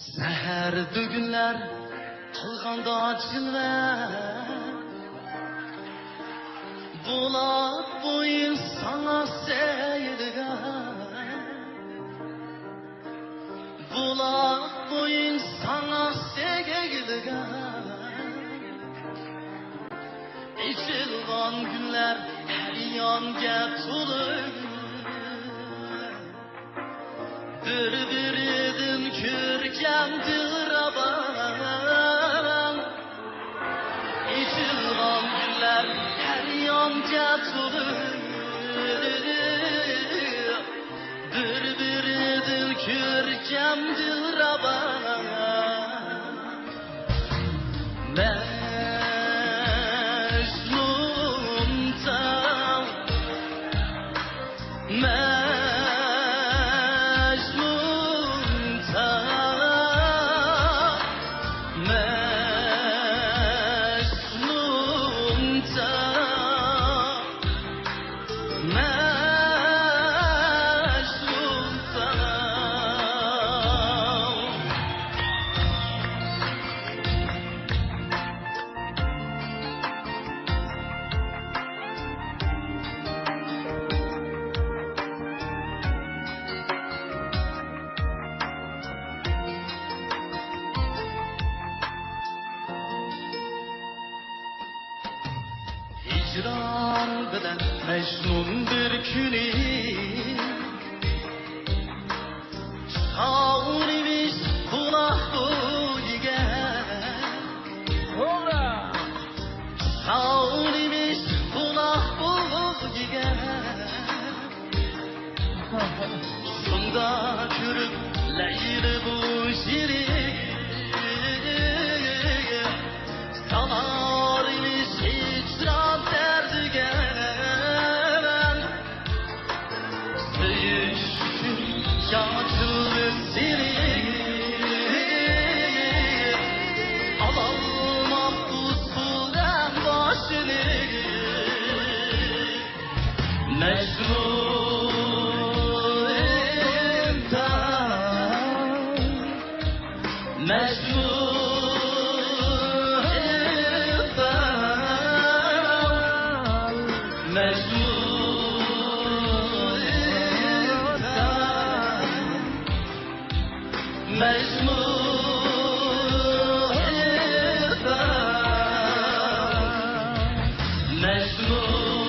Seher düğünler kılganda cilve Bulak boyun sana seyirgen Bulak boyun sana seyirgen İçilgan günler her yanga tulur Bir-biridim kürkemdir aban İçilgan günler her yanga tulur Bir-biridim kürkemdir aban Mecnun'tan Hicran bilen Mecnun bir günü Şaurimiş kulak boyuge Şaurimiş kulak boyuge Şunda kürüp leyli bu şiri Salarmış hicran derdigen Söyüştün yağcılı siri Alalmam usulden başını Mecnun'dan Mecnun